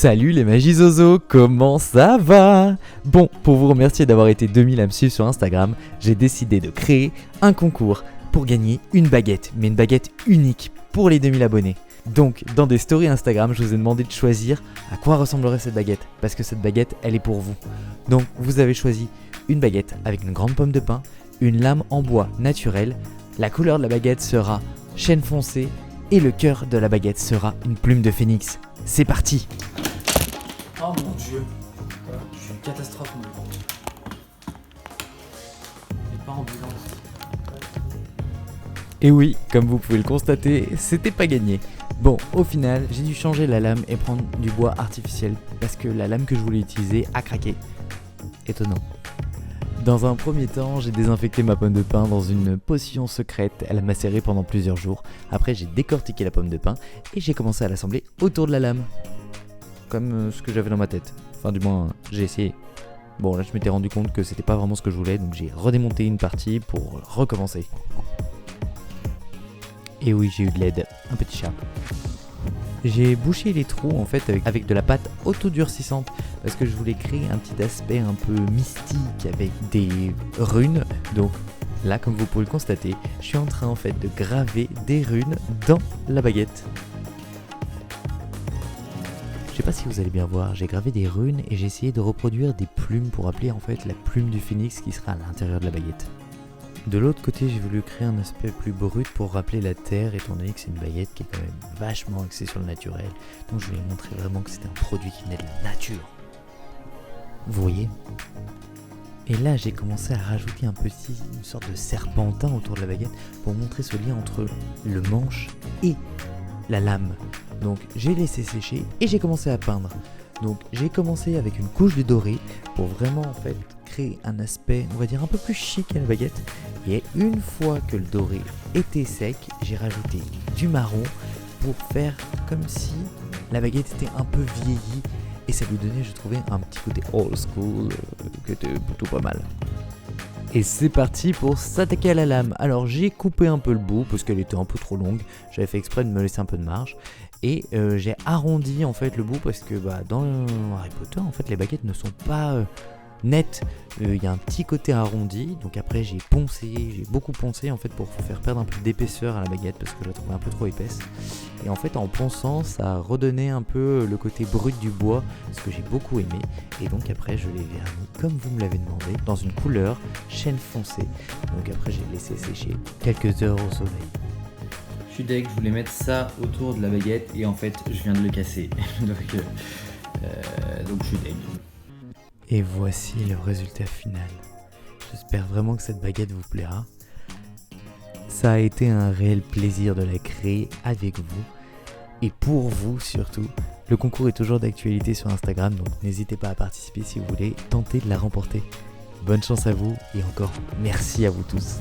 Salut les Magizozo, comment ça va? Bon, pour vous remercier d'avoir été 2000 à me suivre sur Instagram, j'ai décidé de créer un concours pour gagner une baguette, mais une baguette unique pour les 2000 abonnés. Donc, dans des stories Instagram, je vous ai demandé de choisir à quoi ressemblerait cette baguette, parce que cette baguette, elle est pour vous. Donc, vous avez choisi une baguette avec une grande pomme de pin, une lame en bois naturelle, la couleur de la baguette sera chêne foncé et le cœur de la baguette sera une plume de phénix. C'est parti! Oh mon dieu, je suis une catastrophe moi. Et pas ambulance. Et oui, comme vous pouvez le constater, c'était pas gagné. Bon, au final, j'ai dû changer la lame et prendre du bois artificiel parce que la lame que je voulais utiliser a craqué. Étonnant. Dans un premier temps, j'ai désinfecté ma pomme de pin dans une potion secrète, elle a macéré pendant plusieurs jours. Après, j'ai décortiqué la pomme de pin et j'ai commencé à l'assembler autour de la lame. Comme ce que j'avais dans ma tête. Enfin, du moins, j'ai essayé. Bon, là, je m'étais rendu compte que c'était pas vraiment ce que je voulais, donc j'ai redémonté une partie pour recommencer. Et oui, j'ai eu de l'aide, un petit chat. J'ai bouché les trous en fait avec de la pâte autodurcissante parce que je voulais créer un petit aspect un peu mystique avec des runes. Donc là, comme vous pouvez le constater, je suis en train en fait de graver des runes dans la baguette. Je sais pas si vous allez bien voir, j'ai gravé des runes et j'ai essayé de reproduire des plumes pour appeler en fait la plume du phénix qui sera à l'intérieur de la baguette. De l'autre côté, j'ai voulu créer un aspect plus brut pour rappeler la terre, étant donné que c'est une baguette qui est quand même vachement axée sur le naturel. Donc je voulais montrer vraiment que c'était un produit qui venait de la nature. Vous voyez ? Et là, j'ai commencé à rajouter une sorte de serpentin autour de la baguette pour montrer ce lien entre le manche et la lame. Donc j'ai laissé sécher et j'ai commencé à peindre. Donc j'ai commencé avec une couche de doré pour vraiment en fait créer un aspect, on va dire un peu plus chic à la baguette. Et une fois que le doré était sec, j'ai rajouté du marron pour faire comme si la baguette était un peu vieillie et ça lui donnait, je trouvais, un petit côté old school qui était plutôt pas mal. Et c'est parti pour s'attaquer à la lame. Alors j'ai coupé un peu le bout parce qu'elle était un peu trop longue. J'avais fait exprès de me laisser un peu de marge. Et j'ai arrondi en fait le bout parce que dans Harry Potter en fait les baguettes ne sont pas nettes. Il y a un petit côté arrondi. Donc après j'ai beaucoup poncé en fait pour faire perdre un peu d'épaisseur à la baguette parce que je la trouvais un peu trop épaisse. Et en fait en ponçant ça a redonné un peu le côté brut du bois, ce que j'ai beaucoup aimé. Et donc après je l'ai verni comme vous me l'avez demandé dans une couleur chêne foncé. Donc après j'ai laissé sécher quelques heures au soleil. Je suis deg, je voulais mettre ça autour de la baguette et en fait je viens de le casser. donc je suis deg. Et voici le résultat final. J'espère vraiment que cette baguette vous plaira. Ça a été un réel plaisir de la créer avec vous et pour vous surtout. Le concours est toujours d'actualité sur Instagram, donc n'hésitez pas à participer si vous voulez tenter de la remporter. Bonne chance à vous et encore merci à vous tous.